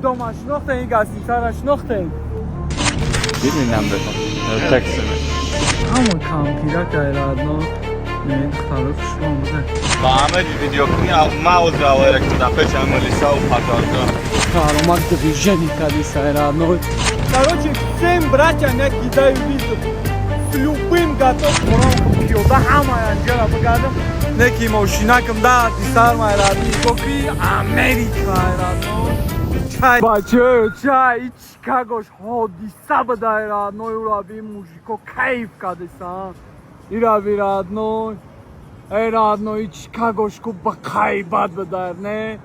дома шнохтен, гостиница шнохтен. ببینم بکن تکسی همون کامپیرا کایرادنو نه خالق شما بوده با همه ویدیو کنی موز اوایرک تو دفعه چند ملیسا و پاتاردا Каромак движение кадисайра одной. Короче, всем братьям я кидаю визу. С любым готов к да хамая анджела богада. Неки машинакам да дисар моя родные коки Америка родной. Чай. Бачо, чай, Чикаго ходиса бадай родной ураби мужико кайф кадиса. Ираби родной. Эй родной Чикагошку бакайбад бадай не.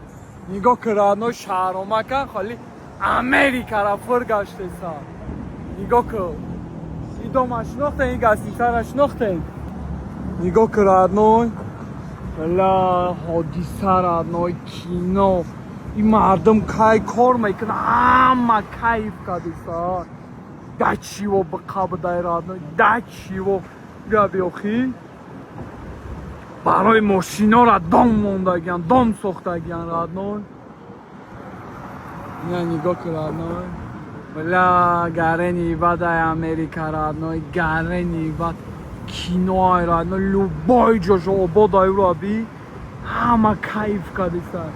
نگاه کرانو شهرامکن خالی امریکا را فرگشته سا نگاه کن این دوم شناخته این گستیسه را شناخته نگاه کرانو ولی حادیثه را نوی کینو این مردم کای کار میکنه همه کیف کده سا دچی و بقاب دای نوی دچی و بیا بیاخی برای ماشینا را دام موندگیان دام ساختگیان رادنوی نه نگاه که رادنوی ولی گره نیبت های امریکا رادنوی گره نیبت کینوهای رادنوی لوبای جاش آباد های را بی همه کیف کده سر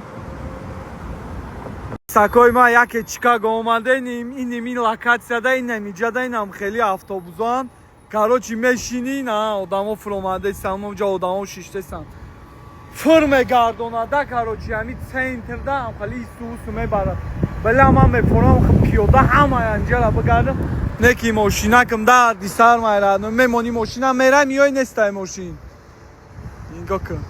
سکای ما یکی چیکاگو آمده نیم این لکاتسیا دا این نمیجا دا این هم خیلی افتابوزان Короче, мешини на одамо фромаде сам онҷа одамо шиштесам. Фирме гардонада, короче, ами центрда ам хали сус мебарад. Бала ман мефорам хаб пиёда ҳамаи анҷала бигардам. Не ки мошинакам дар дисар майрад. Мемони мошина мерам ёй нестай мошин. Нигоҳ кун.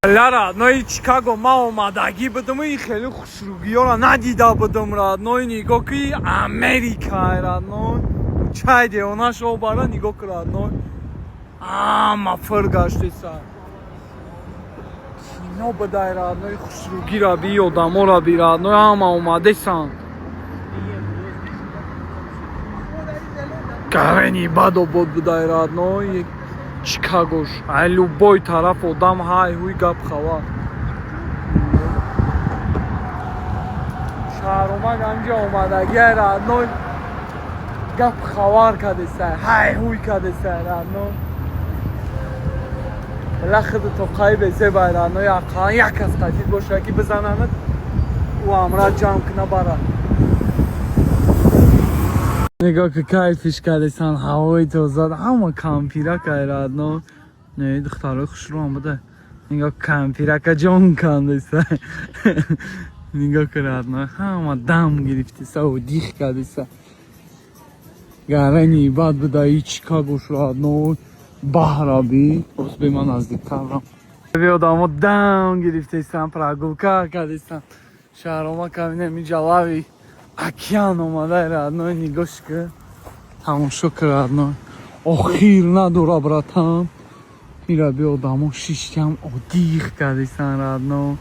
Балара, нои Чикаго ма омадагӣ будам и хеле хушругиёра надида будам рад. Нои нигоҳ ки Америка рад. Ной чай деонаш обара нигоҳ кунад ной ама фиргашти сар кино бидай радной хушругира би одамора би радной ама омадесан гарени бад обод бидай радной Чикагош ай любой тараф одам ҳай ҳуй гап хавар шаҳромак анҷа омадагиай радной гап хавар кадесай ҳай ҳуй кадесай рано лахд то қайбе зебай рано яқан як кас қатид боша ки бизананад у амра ҷамъ кна барад нигоҳ ки кайфиш кадесан ҳавои тоза ҳама кампирака радно не духтарои хушрӯ омада нигоҳ кампирака ҷон кандесай нигоҳ ки радно ҳама дам гирифтеса у дих кадеса гарани бад бидаи Чикагош радной баҳраби боз бе ман наздиктарам одамо дам гирифтесам прогулка кадесам шаҳрома камина миҷалави океан омадай радной нигоҳш ки тамошо ки радной охир надора братам ираби одамо шиштам одих кадесан радной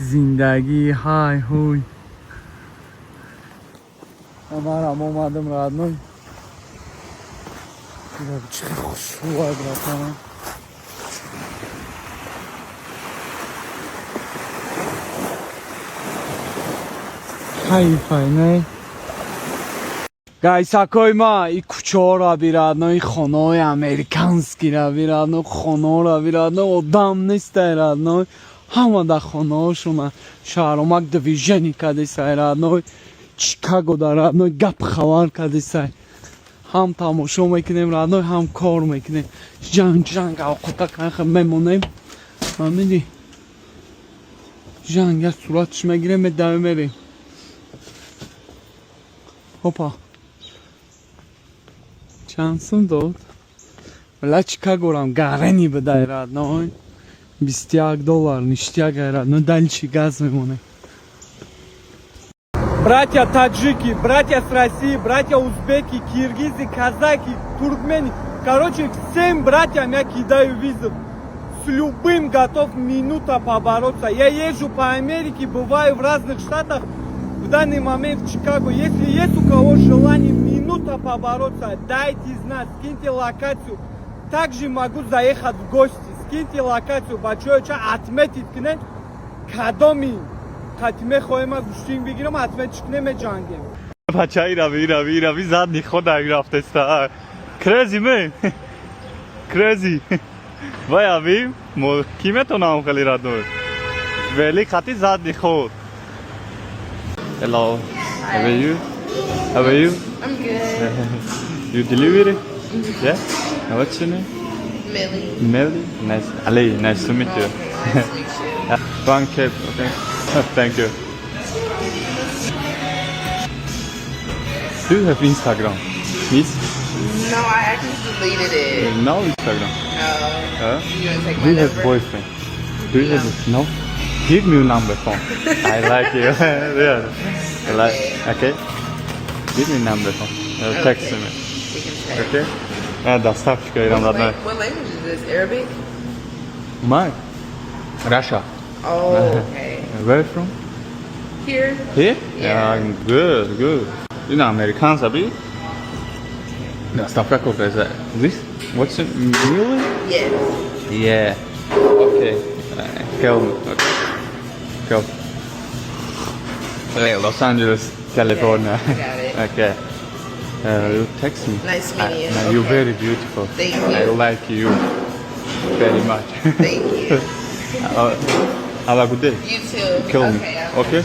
зиндагӣ ҳай ҳуй амарам омадам радной چه خوشحال براتم حیفه نه گایساکای ما این کوچه ها را بیرد این خانه های امریکانسکی را بیرد خانه ها را بیرد آدم نیست ایرد همه در خانه هاشون شهرامک دویژنی کده سایرد چیکاگو دارد گپ خبر کده سای هم تماشا میکنیم رادنوی هم کار میکنیم جنگ اوقاتا کنخ میمونیم همینی جنگ از صورتش میگیریم دمه میریم هپا چند سون داد ولی چیکاگو رام گرنی بدای رادنوی $21 ништяк рад, дальше газ мемоне. Братья таджики, братья с России, братья узбеки, киргизы, казаки, туркмены. Короче, всем братьям я кидаю визу. С любым готов минута побороться. Я езжу по Америке, бываю в разных штатах. В данный момент в Чикаго. Если есть у кого желание минута побороться, дайте знать, скиньте локацию. Также могу заехать в гости. Скиньте локацию, большое отметить к ней. Кадоми قطیمه خواهیم گوشتیم بگیرم حتما چکنه جنگیم بچه ایراوی زدنی خود رفته سر کریزی من کریزی وای ابیم کیمه تو نام خیلی رد نور ولی خطی زدنی خود Hello, how are you? How are you? I'm good. You delivery? Yeah? What's your name? Millie. Melly? Nice. Ali, nice to meet you. Okay, nice to meet you. One cap, okay. Thank you. Do you have Instagram? Miss? No, I actually deleted it. No Instagram. No. You want to take Do my you have number? boyfriend? Do you have no? Give me your number phone. I like you. Yeah. I like. Okay. Give me number phone. Text me. We can text. Okay. Доставщика Иран родной. What language is this? Arabic? My. Russia. Oh, okay. Where from? Here? Here? Yeah. Good, good. You know Americans, abi? Доставка какая is that? This? What's it? Mule? Yes. Yeah. Okay. Tell me. Okay. Go. Los Angeles, California. Got it. Okay. You text me. Nice meeting you. No, you're Okay. very beautiful. Thank I you. like you very much. Thank you. Have a good day. You too. Kill me. Okay. Okay?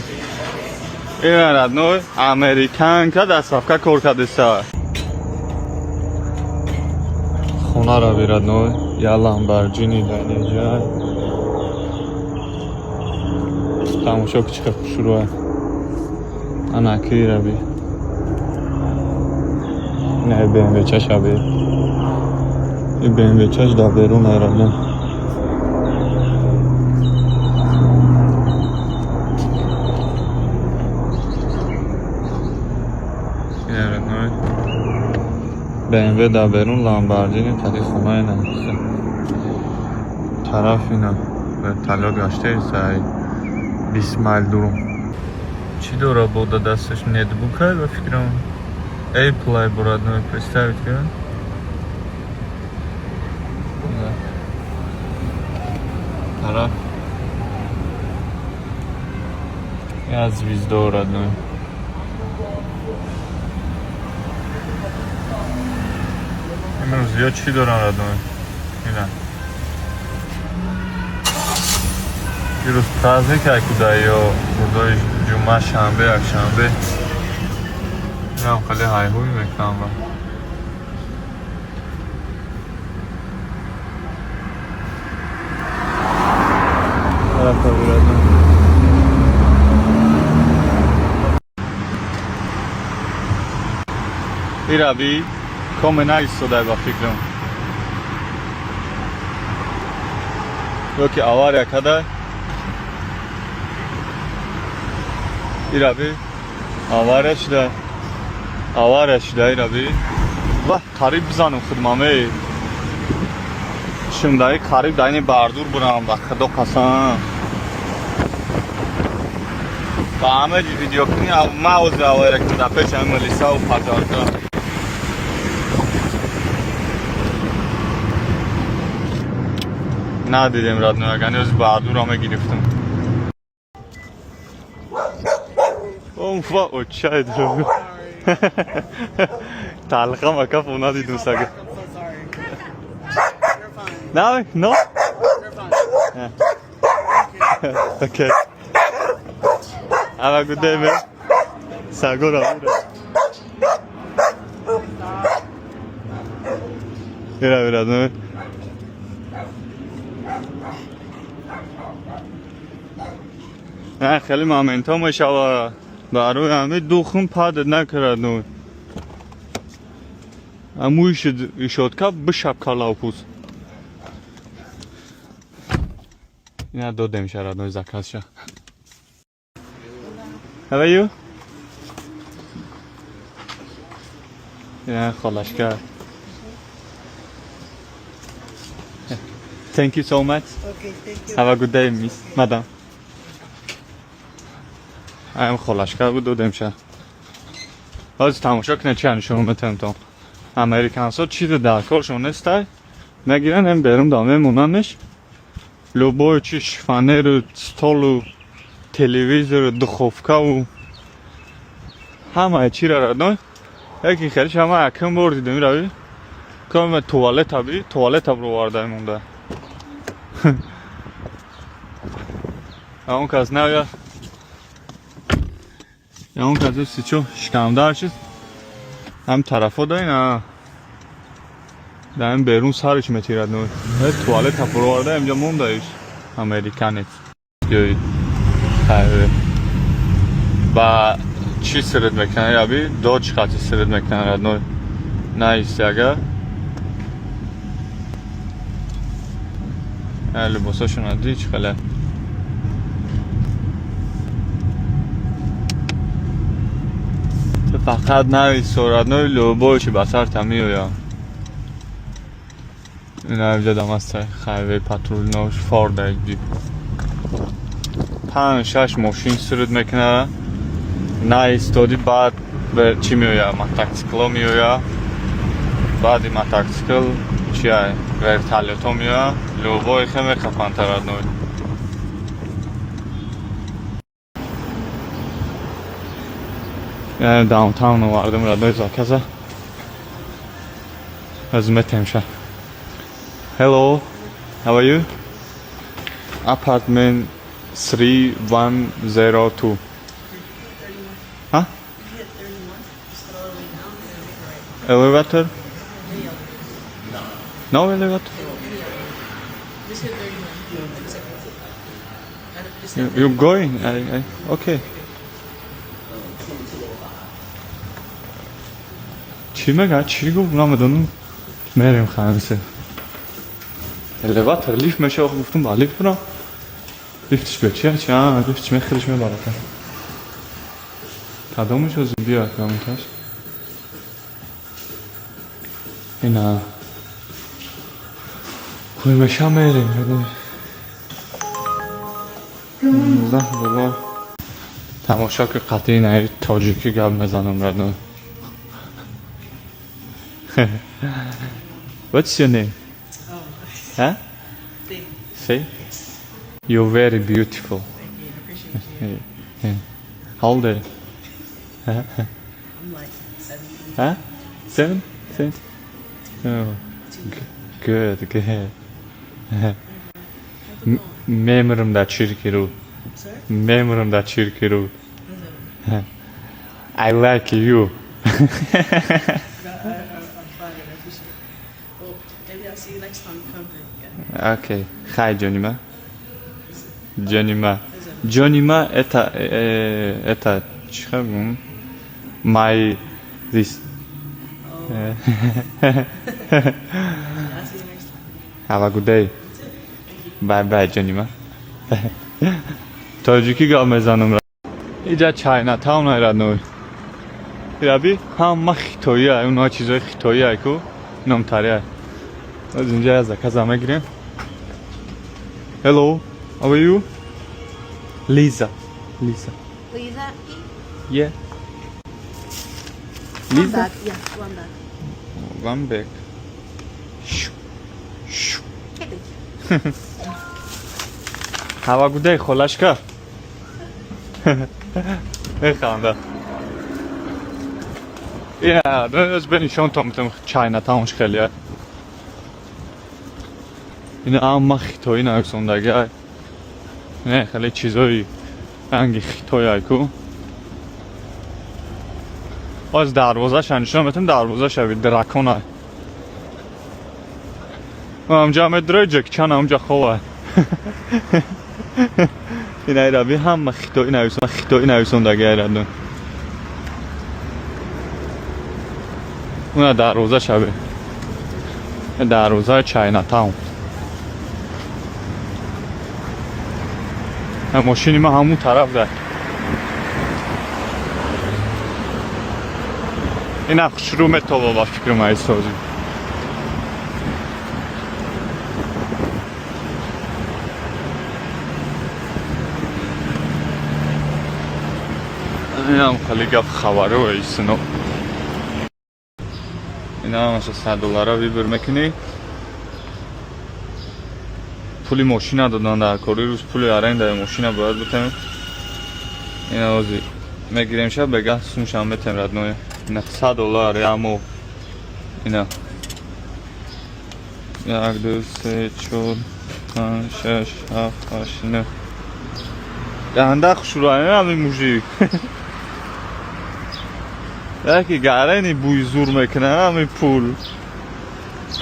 این ردنوی امریکن که دستافکه کار کرده سر خونه را بیرد نوی یه لامبرجینی در اینجا تماشا که چقدر شروعه انکی را بی نه BMW چش را بی این BMW چش در بیرون را بی BMW در بیرون لامبرجینی قدی خونه اینه طرف اینه به طلا گشته سعی 20 مایل دورم چی دوره بوده دستش نتبوکه و فکرم ایپلای براد نوی представить که طرف از ویز دورد نوی امروز زیاد چی دارن ردنوی؟ اینه دیروز تازه که کودایی یا بردای جمعه شنبه یک شنبه این هم خیلی هایهوی میکنم با طرف تا بیردنوی ای ربی کامه نایستاده با فکرم یکی آوار یکده ای ربی آوارش ده ای ربی و قریب بزنم خدمامه شمدهی قریب ده اینی بردور برم و خدا قسم با همه ویدیو کنی موز آواره که در پیش همه لیسا و پتارکا ندیدیم رد نگنی از بردور همه گرفتم اوه او چای درو تلخه مکف اونا دیدم سگه نه نه اوکی have a good day man سگو را بیرد نه نه خیلی مامنتا مشاوره برای همه دوخون پاد نکرد نوی امو شد که بشب کلا و پوز این داده میشه رد نوی زکرد شه How are you? Yeah, خلاش کرد Thank you so much. Okay, thank you. Have a good day, miss, madam. I'm خلاصکار بود دادم شه. از تماشا کنه چند شما متنتم. امریکانسا چی در کارشون نیسته؟ نگیرن هم برم دامه مونانش. لوبای چیش فنر استالو телевизор, духовка و همه چی را ردن یکی خیلیش همه اکم بردیده می روی که توالت هم توالت هم رو وارده مونده اون کس نه یا اون کس سی چو شکمدار شد هم طرف ها دایی نه در این بیرون سرش میتیرد نوی توالت هم رو وارده اینجا مونده ایش امریکنیت گوید با چی سرد میکنه یا بی دو چقدر سرد میکنه رد نوی نایستی اگر لباساشون هدی چی خیلی فقط نوی سورد نوی لباشی بسر تمیو یا این اینجا دم است خیلی پترول نوش فارده دی 5-6 ماشین سرد میکنه نه ایستادی بعد به چی میویا متاکسیکل میویا بعد این متاکسیکل چیه ورتالیتو میویا لوبای خیلی خفن ترد نوی یعنی داونتاون رو واردم ردنوی زاکزه از متمشه Hello, how are you? Apartment 3102. Huh? Elevator? No elevator? You're going? Okay. چی میگه؟ چی گفت؟ نمیدونم. میریم خمسه. elevator لیفت میشه آخه گفتم با لیفت برم لیفتش به چیه؟ لیفتش میخیرش میبارد کدامش از بیا کامنتاش اینا خوی میشه میریم بابا تماشا که قطعی نه تاجیکی گب میزنم ردن What's your name? Huh? Say? You're very beautiful. Yeah. How old are you? I'm like 7. Huh? 7? 7? Oh. Good. Memurumda çirkin ol. Memurumda çirkin ol. I like you. I'm fine. I appreciate it. Well, maybe I'll see you next time you come through again. Okay. Hi, Johnnyma. Johnnyma, это, чхагум, my, this. I'll see you next time. Have a good day. Bye, Johnnyma. تاجیکی گام بزنم را. اینجا چاینا تاون های را نوی. رابی هم خیتایی های اونها چیزای خیتایی های که نام تاری های. از اینجا از دکه زمه گیریم. Hello, how are you? Lisa. Lisa? Yeah. One Lisa? bag, yeah, one bag. One bag. Have a good day, خلاشکا. بخنده. Yeah, از بنیشان تامتم چاینا تاونش خیلیه. این اما خیتایی نرسوندگی های. نه خیلی چیزایی رنگی خیتایی های که از دروازه شنشون میتونم دروازه شوید درکون های و همجا همه دروی جک چند همجا خواه این های ربی هم خیتایی نرسوندگی های ردون اون دروازه شوید دروازه چاینا تاون ماشینی ما همون طرف ده این اخش رو متا بابا فکر ما ایستازی این هم خیلی گفت خبره و ایستنو این هم مثلا $100 بیبر میکنی پولی ماشین دادن در کاری روز پولی ارین در ماشین باید بتیم اینا اوزی میگیریم شب بگه سونشان بتیم ردنوی اینا $100 یامو اینا 1 2 3 4 5 6 7 8 9 دهنده خوشورانه همین موجی یکی گره بوی زور میکنه همین پول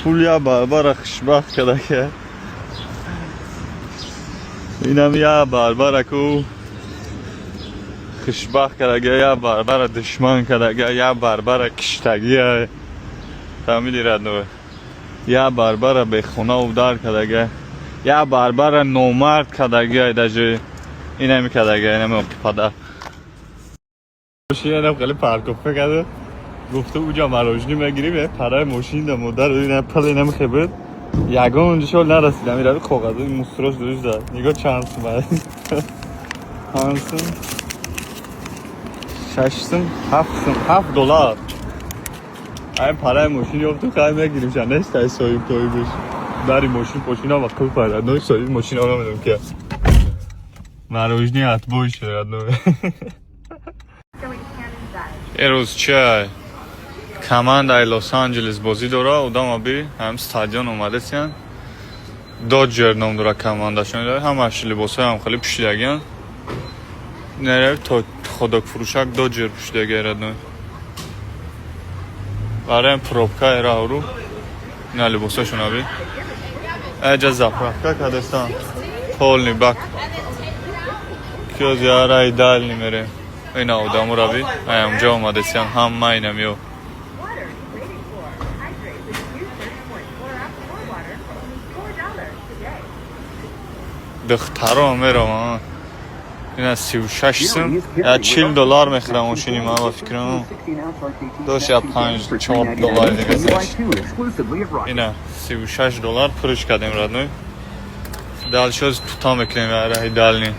یا بربر خشبخت کده که اینم یا بربر کو خشبخت کده که یا بربر دشمن کده که یا بربر کشتگیه فهمیدی ردنوه یا بربر به خونه و در کده که یا بربر نومرد کده که دجه اینمی کده که اینمی پدر ماشین خیلی پرکوفه کرده گفته اوجا مراجنی میگیریم پرای ماشین در مدر رو اینم پل اینم خبرد یگان اونجا شول نرسیدم میرد خوقده این مستراش دوش داد نگاه چند سومد $6 $7 این پرای ماشین یافت تو خواهی میگیریم شد نشتای سایب توی بش بری ماشین پاشین ها وقت پرد نوی سایب ماشین ها نمیدونم که مراجنی اتبایی شد یه روز چه کمند ای لس آنجلس بازی داره اودام آبی هم استادیون اومده سیان داجر نام داره کمندشون داره هم افش لباسه هم خیلی پوشیدگیان نره تا خدا فروشک داجر پوشیدگی ردنوی برای هم پروبکه راه رو نه لباسه شون آبی اجا زفرفکه کدستان پول نی بک کیو زیاره ای دل نی میره این آدامو رو بی اونجا اومده سیان هم اینمیو دخترها میرم این 36 سن یا $40 میخرم ماشینی ما با فکرم دوش یا $5-4 دیگه زنش اینا $36 پرش کردیم ردنوی دل شد تو تا میکنیم رای دل نیم